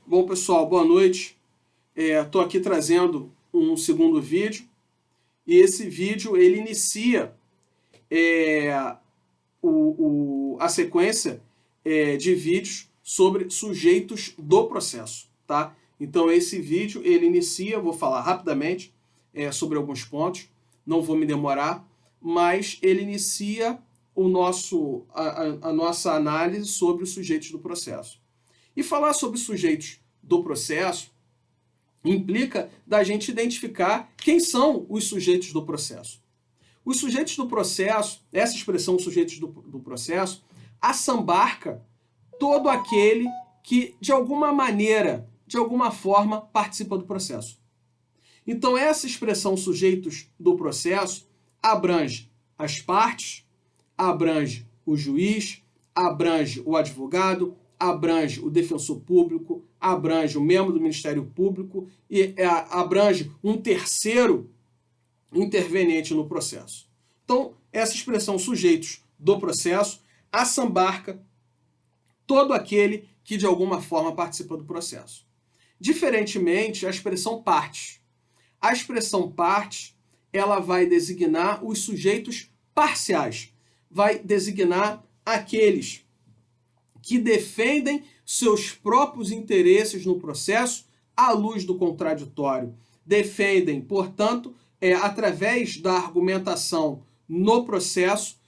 Bom, pessoal, boa noite. Estou aqui trazendo um segundo vídeo e esse vídeo ele inicia a sequência de vídeos sobre sujeitos do processo, tá? Então esse vídeo ele inicia, vou falar rapidamente sobre alguns pontos, não vou me demorar, mas ele inicia a nossa análise sobre os sujeitos do processo. E falar sobre sujeitos do processo implica da gente identificar quem são os sujeitos do processo. Os sujeitos do processo, essa expressão sujeitos do processo, assambarca todo aquele que de alguma maneira, de alguma forma, participa do processo. Então essa expressão sujeitos do processo abrange as partes, abrange o juiz, abrange o advogado, abrange o defensor público, abrange o membro do Ministério Público e abrange um terceiro interveniente no processo. Então, essa expressão sujeitos do processo assambarca todo aquele que de alguma forma participa do processo. Diferentemente, a expressão partes. A expressão partes, ela vai designar os sujeitos parciais, vai designar aqueles que defendem seus próprios interesses no processo à luz do contraditório. Defendem, portanto, através da argumentação no processo,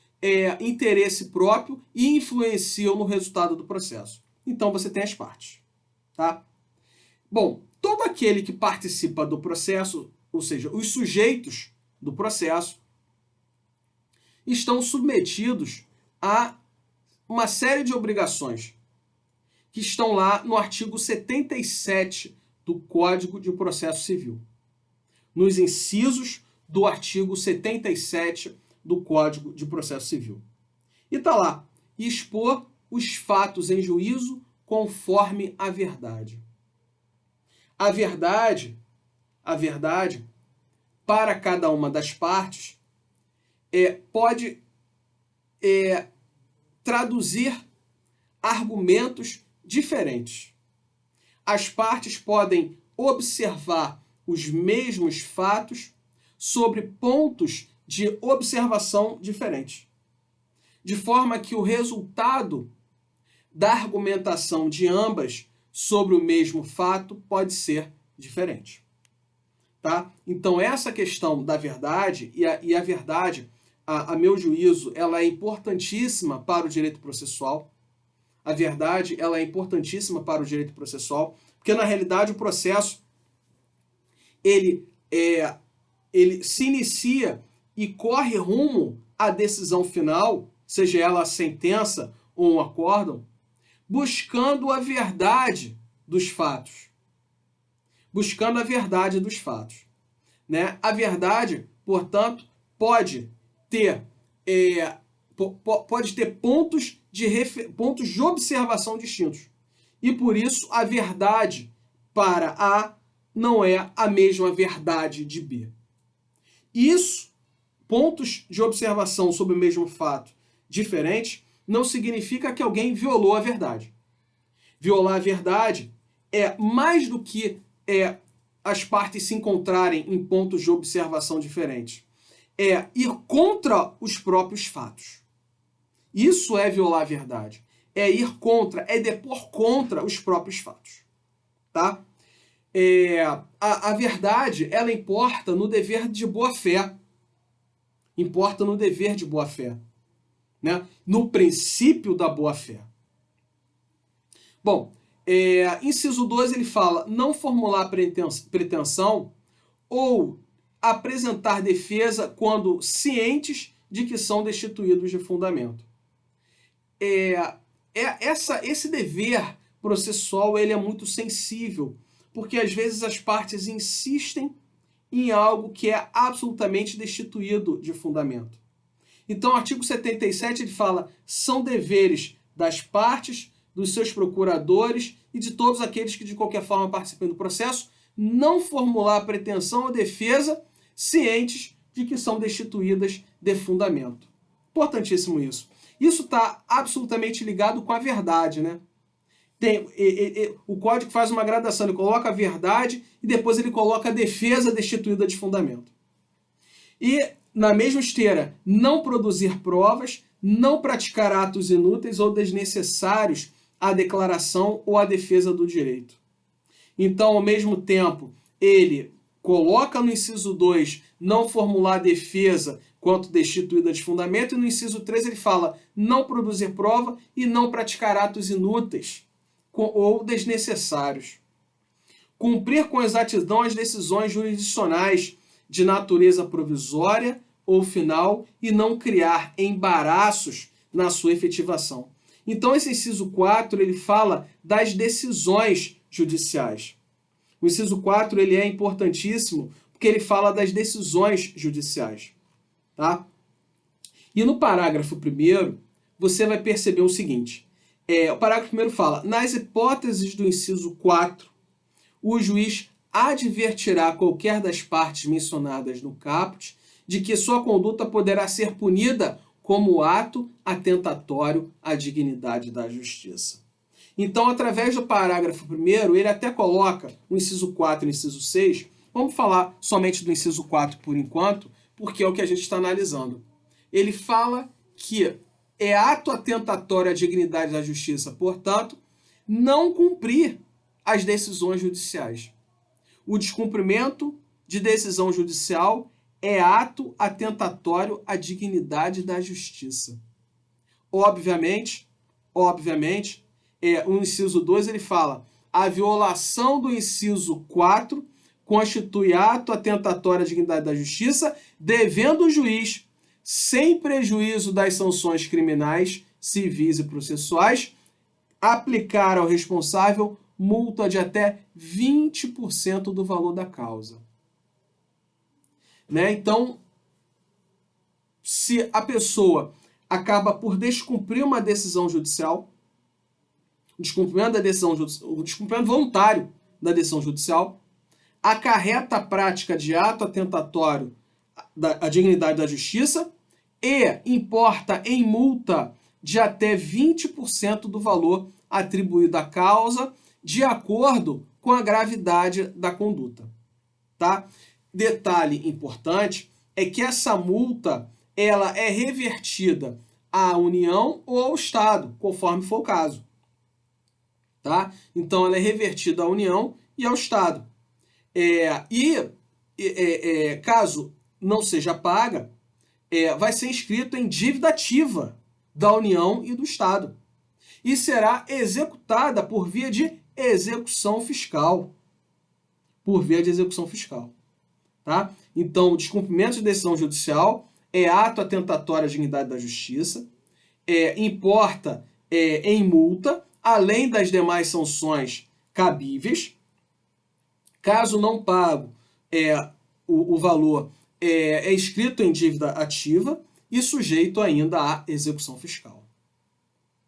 interesse próprio e influenciam no resultado do processo. Então você tem as partes, tá? Bom, todo aquele que participa do processo, ou seja, os sujeitos do processo, estão submetidos a uma série de obrigações que estão lá no artigo 77 do Código de Processo Civil, nos incisos do artigo 77 do Código de Processo Civil. E está lá, expor os fatos em juízo conforme a verdade. A verdade, para cada uma das partes, pode traduzir argumentos diferentes. As partes podem observar os mesmos fatos sobre pontos de observação diferentes, de forma que o resultado da argumentação de ambas sobre o mesmo fato pode ser diferente. Tá? Então essa questão da verdade, e a verdade, a meu juízo, ela é importantíssima para o direito processual. A verdade, ela é importantíssima para o direito processual, porque na realidade o processo ele se inicia e corre rumo à decisão final, seja ela a sentença ou um acórdão, buscando a verdade dos fatos. Buscando a verdade dos fatos. Né? A verdade, portanto, pode ter pontos de observação distintos. E por isso a verdade para A não é a mesma verdade de B. Isso, pontos de observação sobre o mesmo fato diferentes, não significa que alguém violou a verdade. Violar a verdade é mais do que as partes se encontrarem em pontos de observação diferentes. É ir contra os próprios fatos. Isso é violar a verdade. É ir contra, é depor contra os próprios fatos. Tá? A verdade, ela importa no dever de boa-fé. Importa no dever de boa-fé. Né? No princípio da boa-fé. Bom, inciso 12 ele fala não formular pretensão ou apresentar defesa quando cientes de que são destituídos de fundamento. Esse dever processual ele é muito sensível, porque às vezes as partes insistem em algo que é absolutamente destituído de fundamento. Então o artigo 77 ele fala, são deveres das partes, dos seus procuradores e de todos aqueles que de qualquer forma participem do processo, não formular pretensão ou defesa cientes de que são destituídas de fundamento. Importantíssimo isso. Isso está absolutamente ligado com a verdade, né? O código faz uma gradação, ele coloca a verdade e depois ele coloca a defesa destituída de fundamento. E, na mesma esteira, não produzir provas, não praticar atos inúteis ou desnecessários à declaração ou à defesa do direito. Então, ao mesmo tempo, ele coloca no inciso 2 não formular defesa quanto destituída de fundamento, e no inciso 3 ele fala não produzir prova e não praticar atos inúteis ou desnecessários. Cumprir com exatidão as decisões jurisdicionais de natureza provisória ou final e não criar embaraços na sua efetivação. Então, esse inciso 4 ele fala das decisões judiciais. O inciso 4 ele é importantíssimo porque ele fala das decisões judiciais. Tá? E no parágrafo 1º, você vai perceber o seguinte. O parágrafo 1º fala, nas hipóteses do inciso 4, o juiz advertirá qualquer das partes mencionadas no caput de que sua conduta poderá ser punida como ato atentatório à dignidade da justiça. Então, através do parágrafo 1º, ele até coloca o inciso 4 e o inciso 6. Vamos falar somente do inciso 4 por enquanto, porque é o que a gente está analisando. Ele fala que é ato atentatório à dignidade da justiça, portanto, não cumprir as decisões judiciais. O descumprimento de decisão judicial é ato atentatório à dignidade da justiça. Obviamente, o inciso 2 ele fala, a violação do inciso 4 constitui ato atentatório à dignidade da justiça, devendo o juiz, sem prejuízo das sanções criminais, civis e processuais, aplicar ao responsável multa de até 20% do valor da causa. Né? Então, se a pessoa acaba por descumprir uma decisão judicial, o descumprimento voluntário da decisão judicial, acarreta a prática de ato atentatório à dignidade da justiça e importa em multa de até 20% do valor atribuído à causa, de acordo com a gravidade da conduta. Tá? Detalhe importante é que essa multa ela é revertida à União ou ao Estado, conforme for o caso. Tá? Então, ela é revertida à União e ao Estado. Caso não seja paga, vai ser inscrito em dívida ativa da União e do Estado. E será executada por via de execução fiscal. Tá? Então, o descumprimento de decisão judicial é ato atentatório à dignidade da justiça, importa em multa, além das demais sanções cabíveis. Caso não pago, o valor é inscrito em dívida ativa e sujeito ainda à execução fiscal.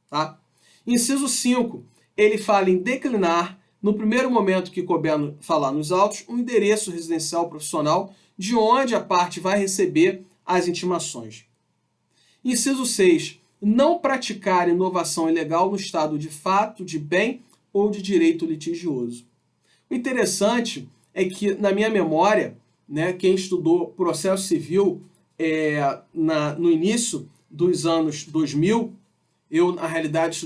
Tá? Inciso 5, ele fala em declinar, no primeiro momento que couber falar nos autos, um endereço residencial profissional de onde a parte vai receber as intimações. Inciso 6, não praticar inovação ilegal no estado de fato, de bem ou de direito litigioso. O interessante é que, na minha memória, né, quem estudou processo civil no início dos anos 2000, eu, na realidade,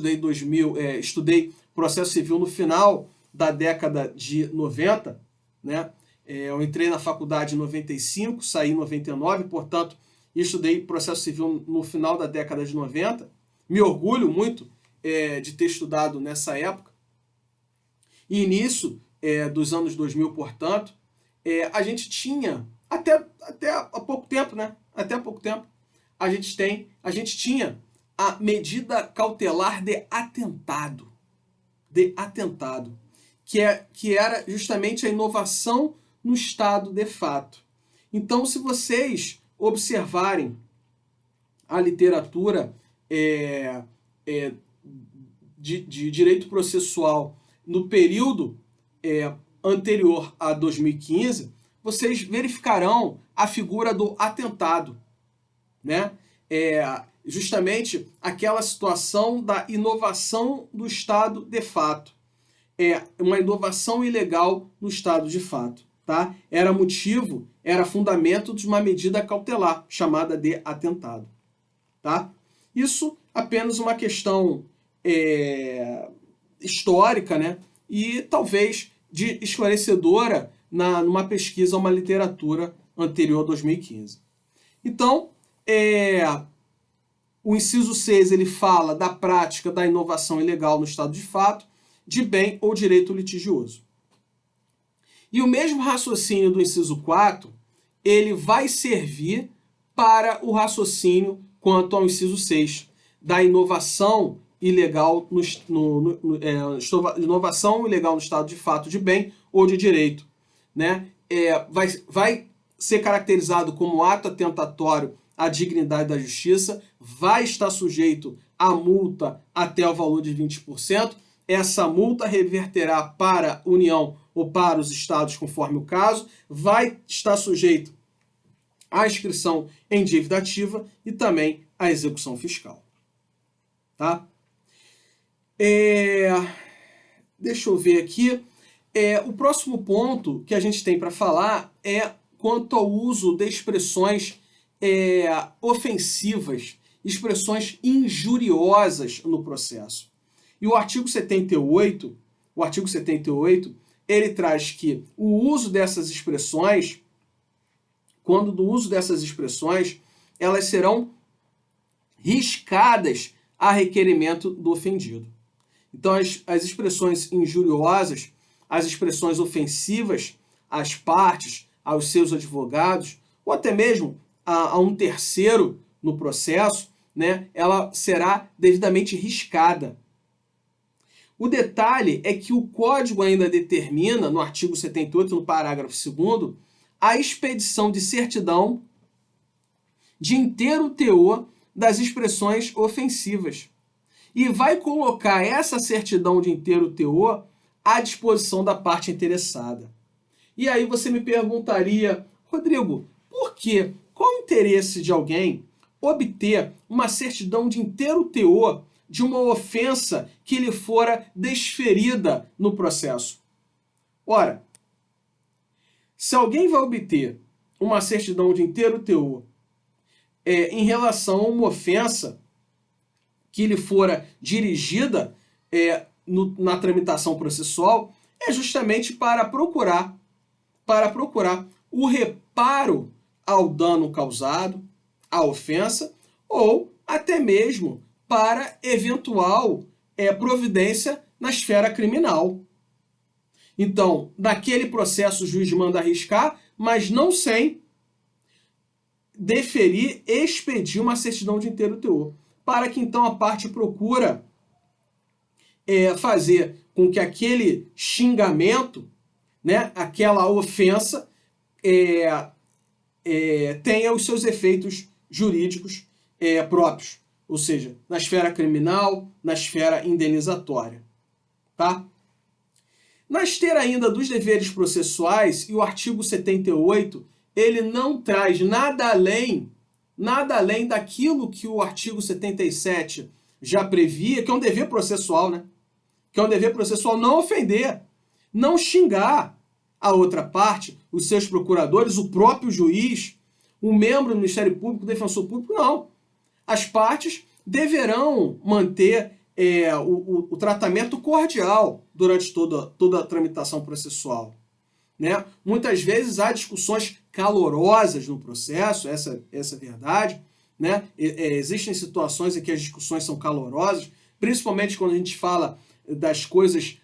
estudei processo civil no final da década de 90, né? Eu entrei na faculdade em 95, saí em 99, portanto, estudei processo civil no final da década de 90. Me orgulho muito de ter estudado nessa época. E início dos anos 2000, portanto, a gente tinha, até há pouco tempo, né? Até há pouco tempo, a gente tinha a medida cautelar de atentado, que era justamente a inovação no estado de fato. Então, se vocês observarem a literatura de direito processual no período anterior a 2015, vocês verificarão a figura do atentado, né? justamente aquela situação da inovação do Estado de fato. Uma inovação ilegal no Estado de fato. Tá? Era fundamento de uma medida cautelar, chamada de atentado. Tá? Isso apenas uma questão histórica, né? E talvez de esclarecedora numa pesquisa, uma literatura anterior a 2015. Então, o inciso 6 ele fala da prática da inovação ilegal no Estado de fato, de bem ou direito litigioso. E o mesmo raciocínio do inciso 4, ele vai servir para o raciocínio quanto ao inciso 6, da inovação ilegal inovação ilegal no Estado de fato de bem ou de direito. Né? Vai ser caracterizado como ato atentatório à dignidade da justiça, vai estar sujeito a multa até o valor de 20%. Essa multa reverterá para a União ou para os estados, conforme o caso, vai estar sujeito à inscrição em dívida ativa e também à execução fiscal. Tá? Deixa eu ver aqui. O próximo ponto que a gente tem para falar é quanto ao uso de expressões ofensivas, expressões injuriosas no processo. E o artigo 78, ele traz que o uso dessas expressões, quando do uso dessas expressões, elas serão riscadas a requerimento do ofendido. Então, as expressões injuriosas, as expressões ofensivas às partes, aos seus advogados, ou até mesmo a um terceiro no processo, né, ela será devidamente riscada. O detalhe é que o Código ainda determina, no artigo 78, no parágrafo 2º, a expedição de certidão de inteiro teor das expressões ofensivas. E vai colocar essa certidão de inteiro teor à disposição da parte interessada. E aí você me perguntaria, Rodrigo, por quê? Qual o interesse de alguém obter uma certidão de inteiro teor de uma ofensa que lhe fora desferida no processo? Ora, se alguém vai obter uma certidão de inteiro teor em relação a uma ofensa que lhe fora dirigida na tramitação processual, é justamente para procurar o reparo ao dano causado, à ofensa, ou até mesmo para eventual providência na esfera criminal. Então, naquele processo o juiz manda arriscar, mas não sem deferir, expedir uma certidão de inteiro teor, para que então a parte procura fazer com que aquele xingamento, né, aquela ofensa, tenha os seus efeitos jurídicos próprios, ou seja, na esfera criminal, na esfera indenizatória. Tá? Na esteira ainda dos deveres processuais, e o artigo 78, ele não traz nada além daquilo que o artigo 77 já previa, que é um dever processual, né? Que é um dever processual não ofender, não xingar a outra parte, os seus procuradores, o próprio juiz, um membro do Ministério Público, o defensor público, não. As partes deverão manter o tratamento cordial durante toda a tramitação processual. Né? Muitas vezes há discussões calorosas no processo, essa é a verdade. Né? Existem situações em que as discussões são calorosas, principalmente quando a gente fala das coisas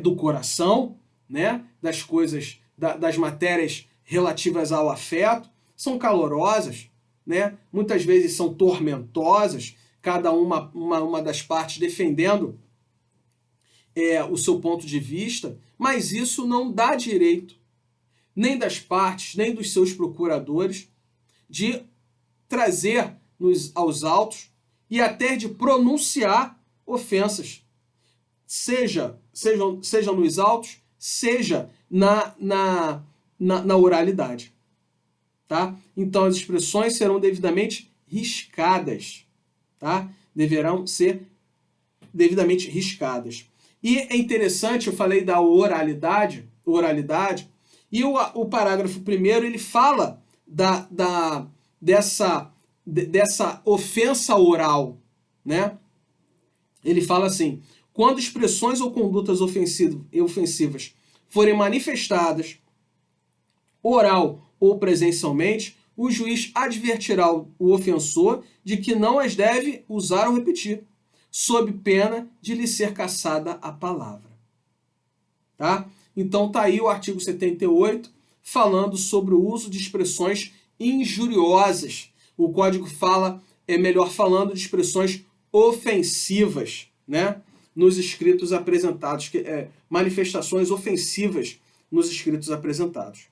do coração, né? Das coisas, das matérias relativas ao afeto, são calorosas, né? Muitas vezes são tormentosas, cada uma das partes defendendo o seu ponto de vista, mas isso não dá direito nem das partes, nem dos seus procuradores, de trazer aos autos e até de pronunciar ofensas, seja nos autos, seja na oralidade. Tá? Então as expressões serão devidamente riscadas. tá? Deverão ser devidamente riscadas. E é interessante, eu falei da oralidade, e o parágrafo primeiro, ele fala dessa ofensa oral, né? Ele fala assim: quando expressões ou condutas ofensivas forem manifestadas oral ou presencialmente, o juiz advertirá o ofensor de que não as deve usar ou repetir, sob pena de lhe ser cassada a palavra. Tá? Então tá aí o artigo 78 falando sobre o uso de expressões injuriosas. O código fala, melhor falando, de expressões ofensivas, né? Nos escritos apresentados, manifestações ofensivas nos escritos apresentados.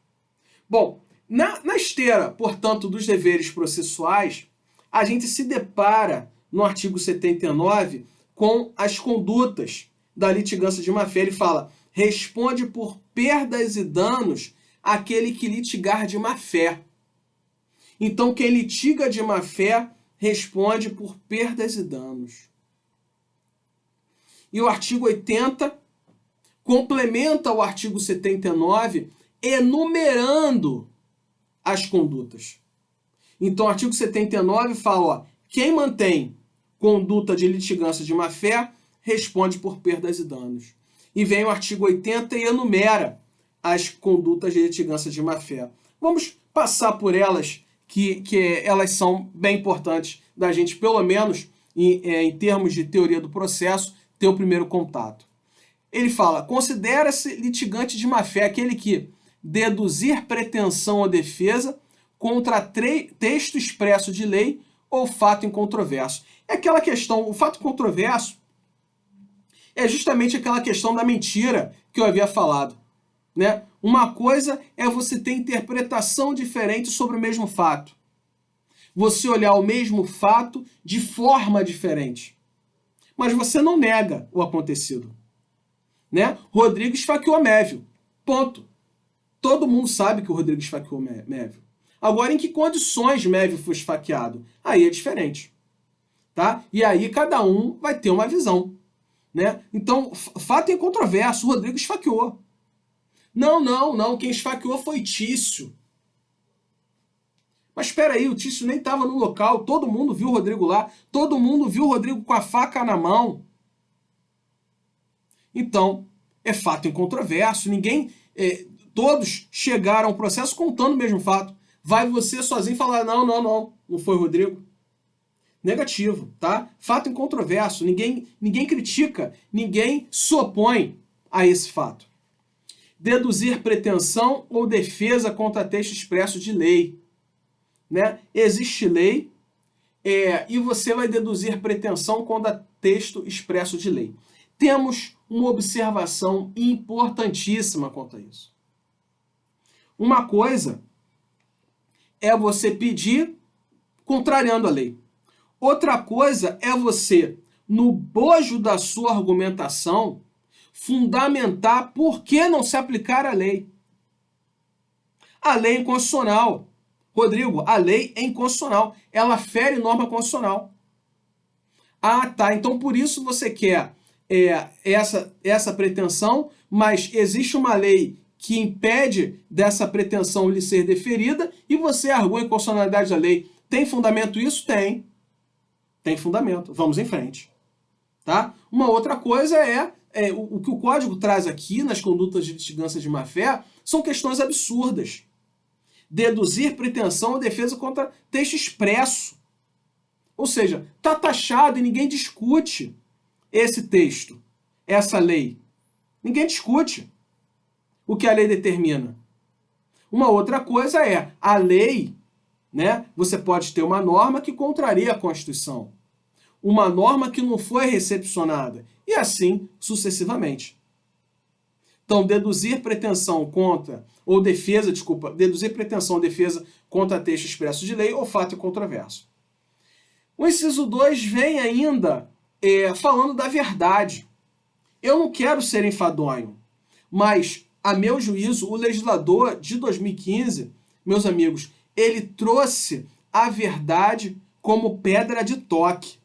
Bom, na esteira, portanto, dos deveres processuais, a gente se depara no artigo 79 com as condutas da litigância de má-fé. Ele fala: responde por perdas e danos aquele que litigar de má-fé. Então, quem litiga de má-fé responde por perdas e danos. E o artigo 80 complementa o artigo 79, enumerando as condutas. Então, o artigo 79 fala, ó, quem mantém conduta de litigância de má-fé responde por perdas e danos. E vem o artigo 80 e enumera as condutas de litigância de má-fé. Vamos passar por elas, que elas são bem importantes da gente, pelo menos em termos de teoria do processo, ter o primeiro contato. Ele fala: considera-se litigante de má-fé aquele que deduzir pretensão ou defesa contra texto expresso de lei ou fato incontroverso. É aquela questão, o fato controverso é justamente aquela questão da mentira que eu havia falado, né? Uma coisa é você ter interpretação diferente sobre o mesmo fato. Você olhar o mesmo fato de forma diferente. Mas você não nega o acontecido, né? Rodrigo esfaqueou Mévio. Ponto. Todo mundo sabe que o Rodrigo esfaqueou Mévio. Agora, em que condições Mévio foi esfaqueado? Aí é diferente, tá? E aí cada um vai ter uma visão, né? Então, fato é controverso, o Rodrigo esfaqueou. Não, quem esfaqueou foi Tício. Mas espera aí, o Tício nem estava no local, todo mundo viu o Rodrigo lá, todo mundo viu o Rodrigo com a faca na mão. Então, é fato incontroverso, todos chegaram ao processo contando o mesmo fato. Vai você sozinho falar, não foi o Rodrigo. Negativo, tá? Fato incontroverso, ninguém critica, ninguém se opõe a esse fato. Deduzir pretensão ou defesa contra texto expresso de lei, né? Existe lei e você vai deduzir pretensão contra texto expresso de lei. Temos uma observação importantíssima quanto a isso. Uma coisa é você pedir contrariando a lei. Outra coisa é você, no bojo da sua argumentação, fundamentar por que não se aplicar a lei. A lei é inconstitucional. Rodrigo, a lei é inconstitucional. Ela fere norma constitucional. Ah, tá. Então, por isso você quer essa pretensão, mas existe uma lei que impede dessa pretensão lhe ser deferida e você argui a inconstitucionalidade da lei. Tem fundamento isso? Tem. Tem fundamento. Vamos em frente. Tá? Uma outra coisa o que o Código traz aqui nas condutas de litigância de má-fé são questões absurdas. Deduzir pretensão ou defesa contra texto expresso. Ou seja, está taxado e ninguém discute esse texto, essa lei. Ninguém discute o que a lei determina. Uma outra coisa é a lei, né? Você pode ter uma norma que contraria a Constituição, uma norma que não foi recepcionada, e assim sucessivamente. Então, deduzir pretensão ou defesa contra texto expresso de lei ou fato incontroverso. O inciso 2 vem ainda falando da verdade. Eu não quero ser enfadonho, mas, a meu juízo, o legislador de 2015, meus amigos, ele trouxe a verdade como pedra de toque.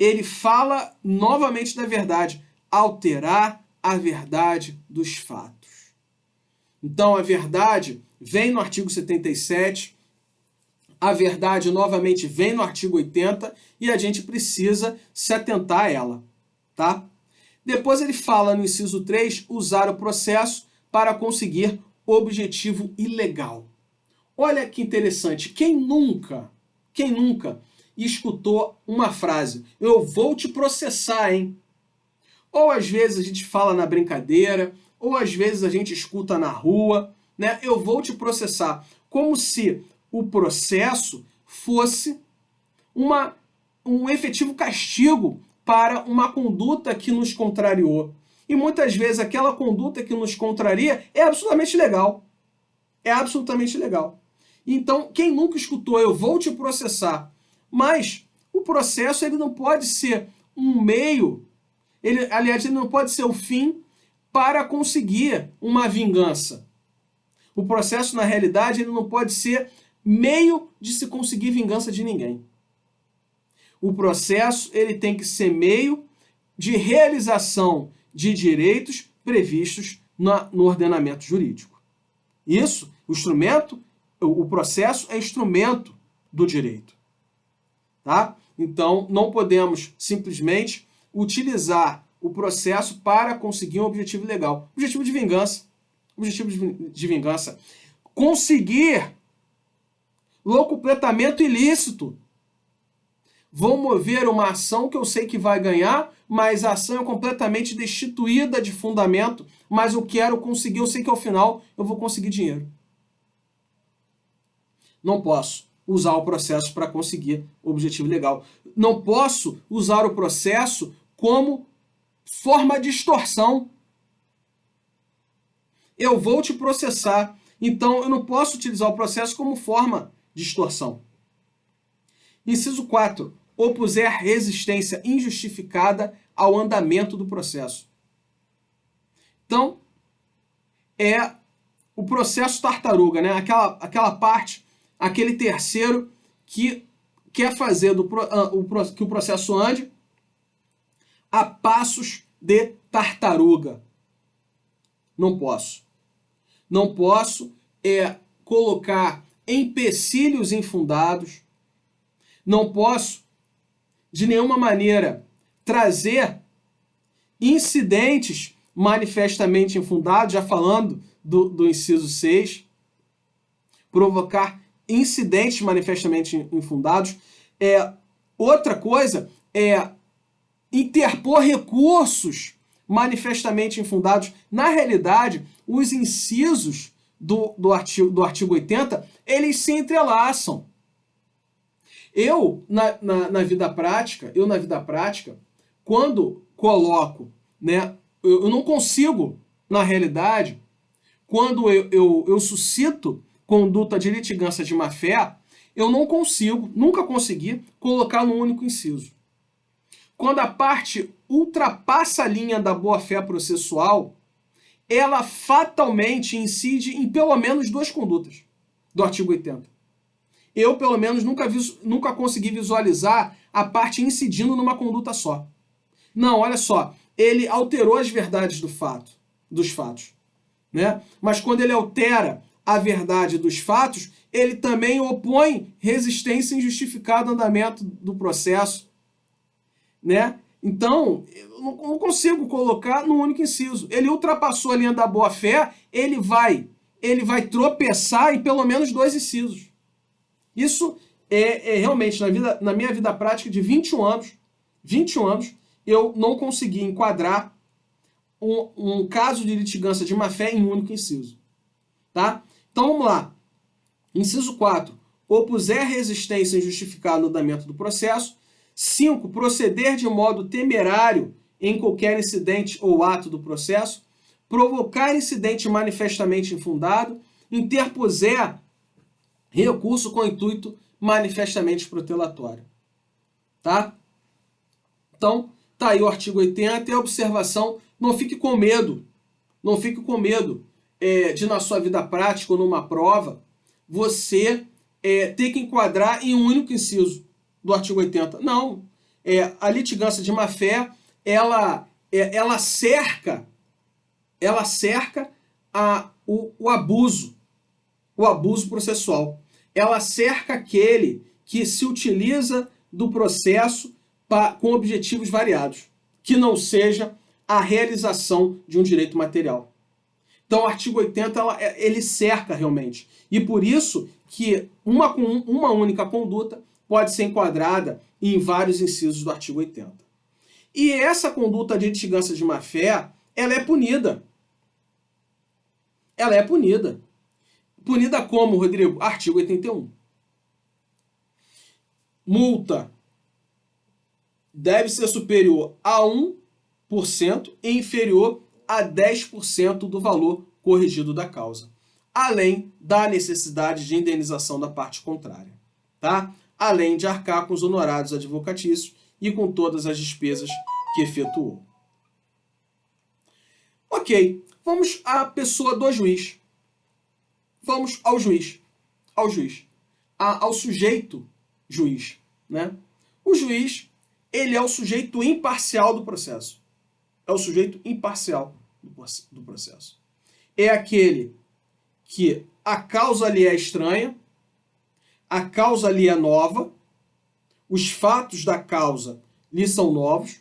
ele fala novamente da verdade, alterar a verdade dos fatos. Então, a verdade vem no artigo 77, a verdade novamente vem no artigo 80 e a gente precisa se atentar a ela, tá? Depois ele fala no inciso 3, usar o processo para conseguir objetivo ilegal. Olha que interessante, quem nunca escutou uma frase, eu vou te processar, hein? Ou às vezes a gente fala na brincadeira, ou às vezes a gente escuta na rua, né? Eu vou te processar, como se o processo fosse um efetivo castigo para uma conduta que nos contrariou. E muitas vezes aquela conduta que nos contraria é absolutamente legal. É absolutamente legal. Então, quem nunca escutou, eu vou te processar, mas o processo ele não pode ser um meio, aliás, ele não pode ser o fim para conseguir uma vingança. O processo, na realidade, ele não pode ser meio de se conseguir vingança de ninguém. O processo ele tem que ser meio de realização de direitos previstos no ordenamento jurídico. Isso, o processo é instrumento do direito. Tá? Então, não podemos simplesmente utilizar o processo para conseguir um objetivo legal. Objetivo de vingança. Objetivo de vingança. Conseguir locupletamento ilícito. Vou mover uma ação que eu sei que vai ganhar, mas a ação é completamente destituída de fundamento, mas eu quero conseguir, eu sei que ao final eu vou conseguir dinheiro. Não posso usar o processo para conseguir o objetivo legal. Não posso usar o processo como forma de extorsão. Eu vou te processar, então eu não posso utilizar o processo como forma de extorsão. Inciso 4. Opuser resistência injustificada ao andamento do processo. Então, é o processo tartaruga, né? Aquela parte, aquele terceiro que quer fazer que o processo ande a passos de tartaruga. Não posso. Não posso colocar empecilhos infundados. Não posso, de nenhuma maneira, trazer incidentes manifestamente infundados, já falando do inciso 6, provocar incidentes manifestamente infundados. Outra coisa é interpor recursos manifestamente infundados. Na realidade, os incisos do artigo 80, eles se entrelaçam. Na vida prática, quando coloco, né, eu não consigo, na realidade, quando eu suscito conduta de litigância de má-fé, eu não consigo, nunca consegui, colocar num único inciso. Quando a parte ultrapassa a linha da boa-fé processual, ela fatalmente incide em pelo menos duas condutas do artigo 80. Eu, pelo menos, nunca consegui visualizar a parte incidindo numa conduta só. Não, olha só, ele alterou as verdades dos fatos, né? Mas quando ele altera a verdade dos fatos, ele também opõe resistência injustificada ao andamento do processo, né? Então, eu não consigo colocar num único inciso. Ele ultrapassou a linha da boa-fé, ele vai tropeçar em pelo menos dois incisos. Isso é realmente, na minha vida prática de 21 anos, eu não consegui enquadrar um caso de litigância de má-fé em um único inciso. Tá? Então vamos lá. Inciso 4. Opuser resistência injustificada no andamento do processo. 5. Proceder de modo temerário em qualquer incidente ou ato do processo. Provocar incidente manifestamente infundado. Interpuser recurso com intuito manifestamente protelatório. Tá? Então, tá aí o artigo 80 e a observação, não fique com medo. Não fique com medo de, na sua vida prática ou numa prova, você ter que enquadrar em um único inciso do artigo 80. Não. a litigância de má-fé, ela cerca o abuso processual. Ela cerca aquele que se utiliza do processo com objetivos variados, que não seja a realização de um direito material. Então, o artigo 80 ele cerca realmente. E por isso que uma única conduta pode ser enquadrada em vários incisos do artigo 80. E essa conduta de litigância de má-fé, ela é punida. Ela é punida. Punida como, Rodrigo? Artigo 81. Multa deve ser superior a 1% e inferior a 10% do valor corrigido da causa, além da necessidade de indenização da parte contrária, tá? Além de arcar com os honorários advocatícios e com todas as despesas que efetuou. Ok, vamos à pessoa do juiz. Vamos ao juiz. Ao sujeito juiz, né? O juiz, ele é o sujeito imparcial do processo. É o sujeito imparcial do processo. É aquele que a causa lhe é estranha, a causa lhe é nova, os fatos da causa lhe são novos,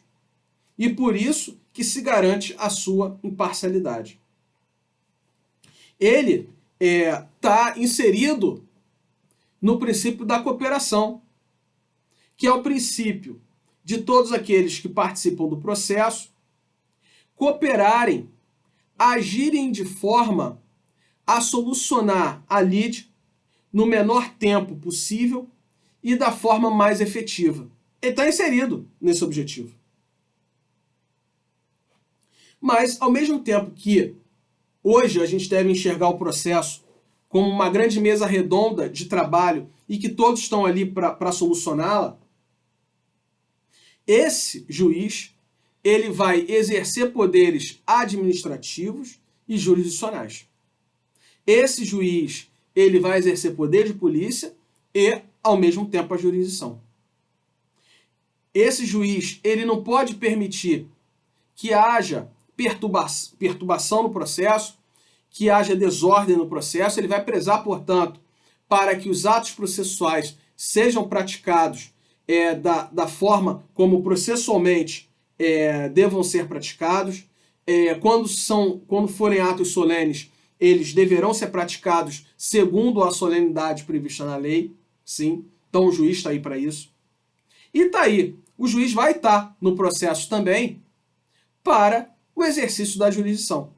e por isso que se garante a sua imparcialidade. Ele está inserido no princípio da cooperação, que é o princípio de todos aqueles que participam do processo cooperarem, agirem de forma a solucionar a lide no menor tempo possível e da forma mais efetiva. Ele está inserido nesse objetivo. Mas, ao mesmo tempo que hoje a gente deve enxergar o processo como uma grande mesa redonda de trabalho e que todos estão ali para solucioná-la, esse juiz ele vai exercer poderes administrativos e jurisdicionais. Esse juiz ele vai exercer poder de polícia e, ao mesmo tempo, a jurisdição. Esse juiz ele não pode permitir que haja perturbação no processo, que haja desordem no processo. Ele vai prezar, portanto, para que os atos processuais sejam praticados da forma como processualmente devam ser praticados. Quando forem atos solenes, eles deverão ser praticados segundo a solenidade prevista na lei. Sim, então o juiz está aí para isso. E está aí, o juiz vai estar no processo também para o exercício da jurisdição,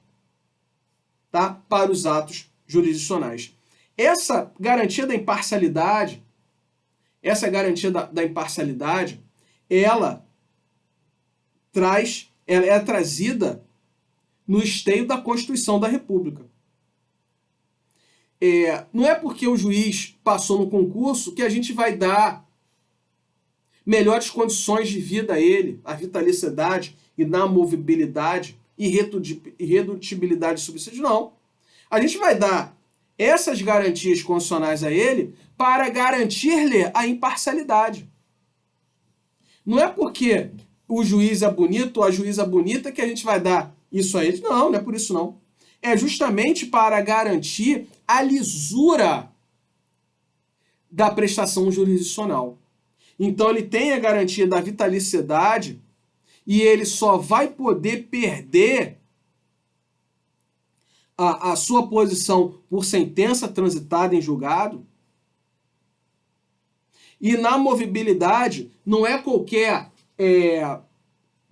tá? Para os atos jurisdicionais. Essa garantia da imparcialidade, ela é trazida no esteio da Constituição da República. Não é porque o juiz passou no concurso que a gente vai dar melhores condições de vida a ele, a vitaliciedade, inamovibilidade, irredutibilidade de subsídio, não. A gente vai dar essas garantias constitucionais a ele para garantir-lhe a imparcialidade. Não é porque o juiz é bonito ou a juíza é bonita que a gente vai dar isso a ele. Não, não é por isso não. É justamente para garantir a lisura da prestação jurisdicional. Então ele tem a garantia da vitaliciedade e ele só vai poder perder a sua posição por sentença transitada em julgado. E na movibilidade não é qualquer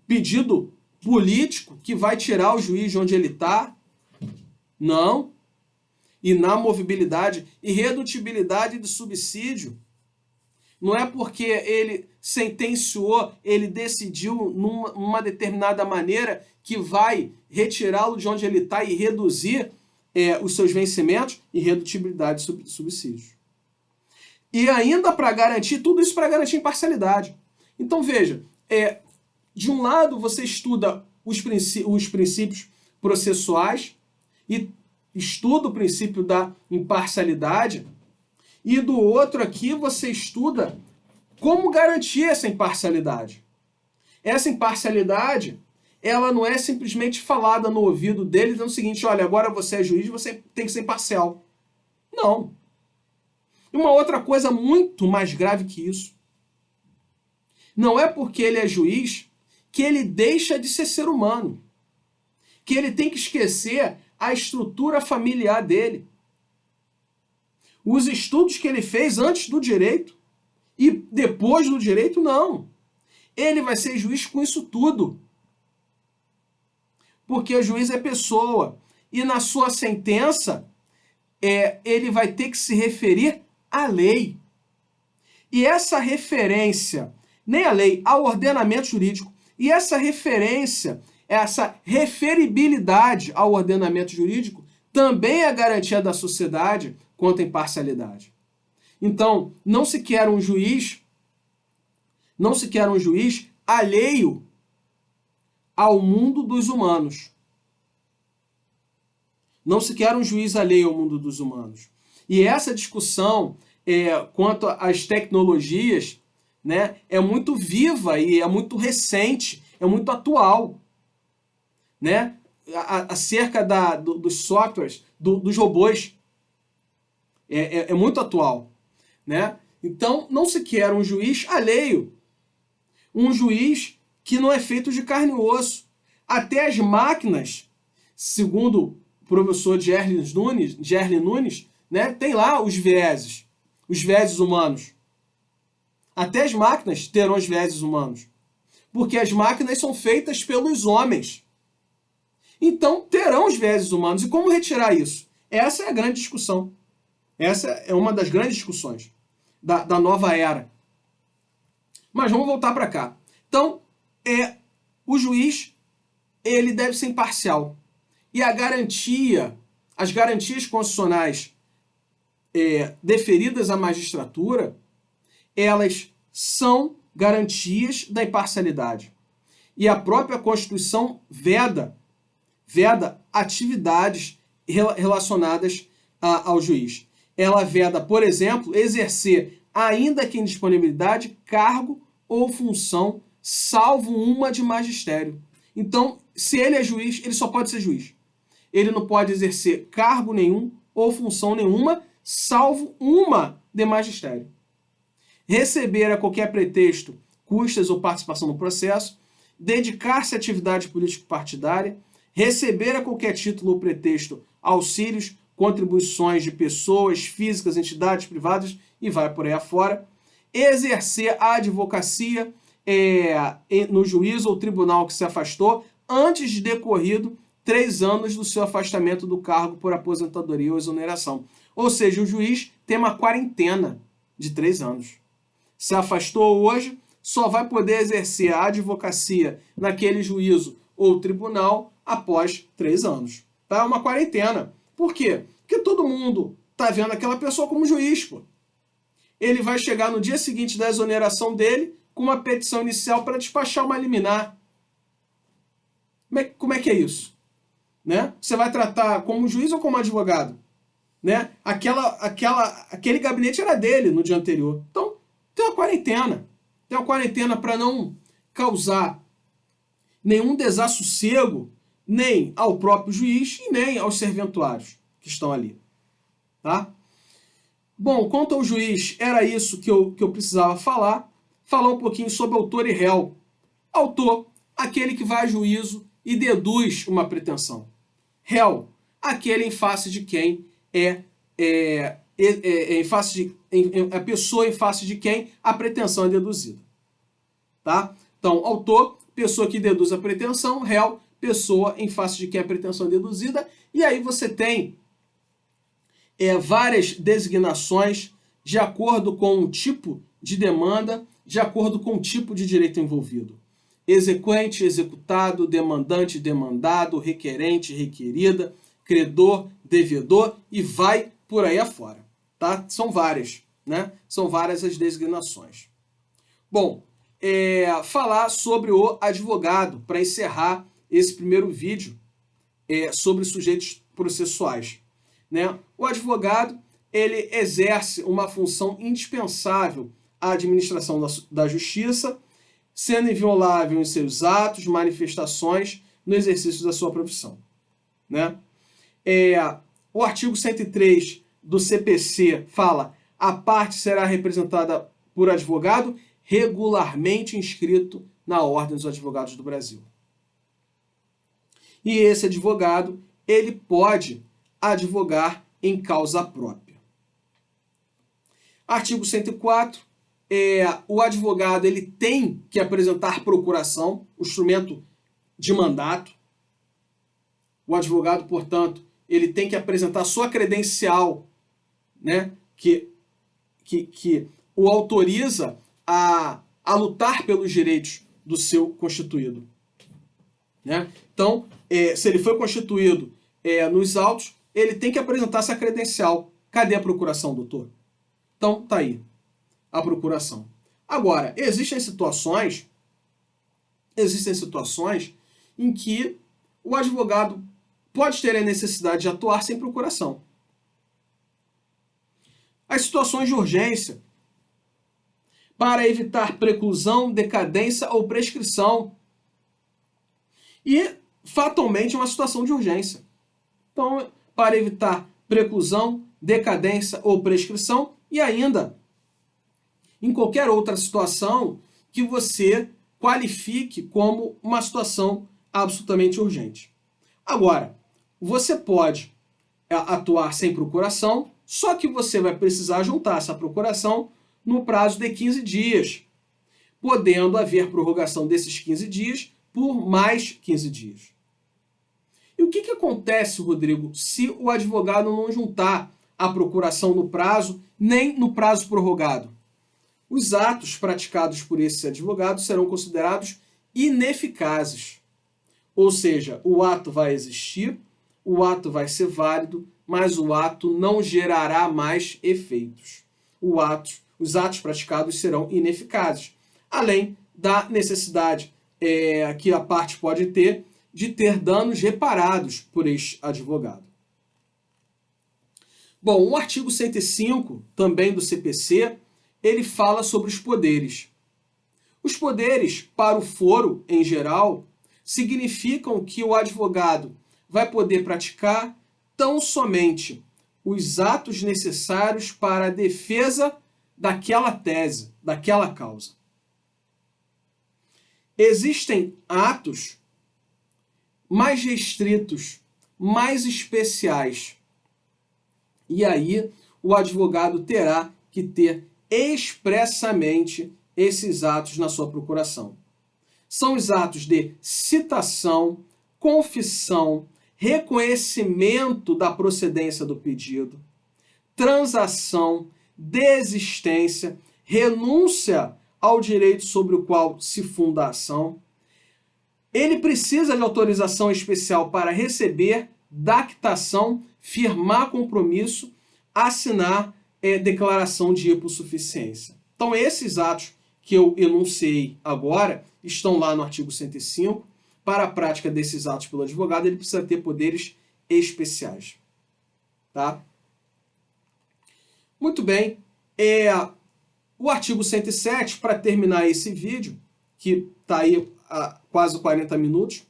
pedido político que vai tirar o juiz de onde ele está. Não. E na movibilidade, irredutibilidade de subsídio, não é porque ele sentenciou, ele decidiu numa determinada maneira que vai retirá-lo de onde ele está e reduzir os seus vencimentos, irredutibilidade de subsídios. E ainda para garantir, tudo isso para garantir imparcialidade. Então veja, de um lado você estuda os princípios processuais e estuda o princípio da imparcialidade, e do outro aqui você estuda como garantir essa imparcialidade? Essa imparcialidade, ela não é simplesmente falada no ouvido dele dizendo o seguinte, olha, agora você é juiz, você tem que ser imparcial. Não. E uma outra coisa muito mais grave que isso. Não é porque ele é juiz que ele deixa de ser humano. Que ele tem que esquecer a estrutura familiar dele. Os estudos que ele fez antes do direito e depois do direito, não. Ele vai ser juiz com isso tudo. Porque o juiz é pessoa. E na sua sentença, ele vai ter que se referir à lei. E essa referência, nem à lei, ao ordenamento jurídico, e essa referência, essa referibilidade ao ordenamento jurídico, também é garantia da sociedade quanto à imparcialidade. Então, não se quer um juiz alheio ao mundo dos humanos. Não se quer um juiz alheio ao mundo dos humanos. E essa discussão quanto às tecnologias, né, é muito viva e é muito recente, é muito atual. Né? Acerca dos softwares, dos robôs. É muito atual. Né? Então, não se quer um juiz alheio. Um juiz que não é feito de carne e osso. Até as máquinas, segundo o professor Gerli Nunes, né, tem lá os vieses humanos. Até as máquinas terão os vieses humanos. Porque as máquinas são feitas pelos homens. Então, terão os vieses humanos. E como retirar isso? Essa é a grande discussão. Essa é uma das grandes discussões da nova era. Mas vamos voltar para cá. Então, o juiz, ele deve ser imparcial. E as garantias constitucionais deferidas à magistratura, elas são garantias da imparcialidade. E a própria Constituição veda atividades relacionadas ao juiz. Ela veda, por exemplo, exercer, ainda que em disponibilidade, cargo ou função, salvo uma de magistério. Então, se ele é juiz, ele só pode ser juiz. Ele não pode exercer cargo nenhum ou função nenhuma, salvo uma de magistério. Receber a qualquer pretexto custas ou participação no processo, dedicar-se à atividade político-partidária, receber a qualquer título ou pretexto auxílios, contribuições de pessoas, físicas, entidades privadas e vai por aí afora, exercer a advocacia no juízo ou tribunal que se afastou antes de decorrido 3 anos do seu afastamento do cargo por aposentadoria ou exoneração. Ou seja, o juiz tem uma quarentena de 3 anos. Se afastou hoje, só vai poder exercer a advocacia naquele juízo ou tribunal após 3 anos. Tá? É uma quarentena. Por quê? Porque todo mundo está vendo aquela pessoa como juiz. Pô. Ele vai chegar no dia seguinte da exoneração dele com uma petição inicial para despachar uma liminar. Como é que é isso? Né? Você vai tratar como juiz ou como advogado? Né? Aquele gabinete era dele no dia anterior. Então, tem uma quarentena. Tem uma quarentena para não causar nenhum desassossego nem ao próprio juiz e nem aos serventuários que estão ali. Tá? Bom, quanto ao juiz, era isso que eu precisava falar. Falar um pouquinho sobre autor e réu. Autor, aquele que vai a juízo e deduz uma pretensão. Réu, aquele em face de quem a pessoa em face de quem a pretensão é deduzida. Tá? Então, autor, pessoa que deduz a pretensão, réu, pessoa em face de quem a pretensão é deduzida. E aí você tem várias designações de acordo com o tipo de demanda, de acordo com o tipo de direito envolvido. Exequente, executado, demandante, demandado, requerente, requerida, credor, devedor e vai por aí afora. Tá? São várias, né? São várias as designações. Bom, falar sobre o advogado, para encerrar esse primeiro vídeo sobre sujeitos processuais. Né? O advogado, ele exerce uma função indispensável a administração da justiça, sendo inviolável em seus atos, manifestações, no exercício da sua profissão. Né? O artigo 103 do CPC fala: a parte será representada por advogado regularmente inscrito na Ordem dos Advogados do Brasil. E esse advogado, ele pode advogar em causa própria. Artigo 104, o advogado ele tem que apresentar procuração, o instrumento de mandato. O advogado, portanto, ele tem que apresentar sua credencial, né, que o autoriza a lutar pelos direitos do seu constituído. Né? Então, se ele foi constituído nos autos, ele tem que apresentar essa credencial. Cadê a procuração, doutor? Então, tá aí a procuração. Agora, existem situações em que o advogado pode ter a necessidade de atuar sem procuração. As situações de urgência, para evitar preclusão, decadência ou prescrição. E, fatalmente, uma situação de urgência. Então, para evitar preclusão, decadência ou prescrição, e ainda em qualquer outra situação que você qualifique como uma situação absolutamente urgente. Agora, você pode atuar sem procuração, só que você vai precisar juntar essa procuração no prazo de 15 dias, podendo haver prorrogação desses 15 dias por mais 15 dias. E o que acontece, Rodrigo, se o advogado não juntar a procuração no prazo, nem no prazo prorrogado? Os atos praticados por esse advogado serão considerados ineficazes. Ou seja, o ato vai existir, o ato vai ser válido, mas o ato não gerará mais efeitos. Os atos praticados serão ineficazes, além da necessidade que a parte pode ter de ter danos reparados por este advogado. Bom, o artigo 105, também do CPC, ele fala sobre os poderes. Os poderes, para o foro em geral, significam que o advogado vai poder praticar tão somente os atos necessários para a defesa daquela tese, daquela causa. Existem atos mais restritos, mais especiais. E aí o advogado terá que ter expressamente esses atos na sua procuração. São os atos de citação, confissão, reconhecimento da procedência do pedido, transação, desistência, renúncia ao direito sobre o qual se funda a ação. Ele precisa de autorização especial para receber, dactação, firmar compromisso, assinar declaração de hipossuficiência. Então, esses atos que eu enunciei agora estão lá no artigo 105. Para a prática desses atos pelo advogado, ele precisa ter poderes especiais. Tá? Muito bem. O artigo 107, para terminar esse vídeo, que está aí há quase 40 minutos,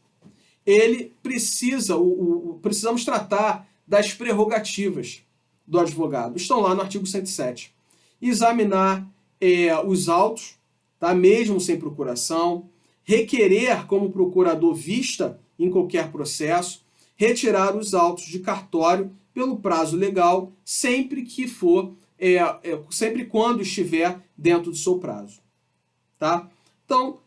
ele precisamos tratar das prerrogativas do advogado. Estão lá no artigo 107. Examinar os autos, tá? Mesmo sem procuração, requerer como procurador vista em qualquer processo, retirar os autos de cartório pelo prazo legal, sempre que for, sempre quando estiver dentro do seu prazo. Tá? Então,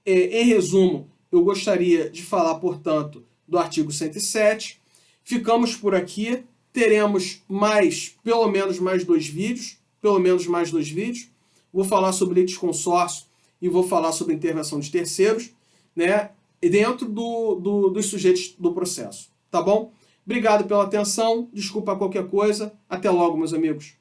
em resumo, eu gostaria de falar, portanto, do artigo 107. Ficamos por aqui. Teremos pelo menos mais dois vídeos. Vou falar sobre litisconsórcio e vou falar sobre intervenção de terceiros, né, dentro dos sujeitos do processo. Tá bom? Obrigado pela atenção. Desculpa qualquer coisa. Até logo, meus amigos.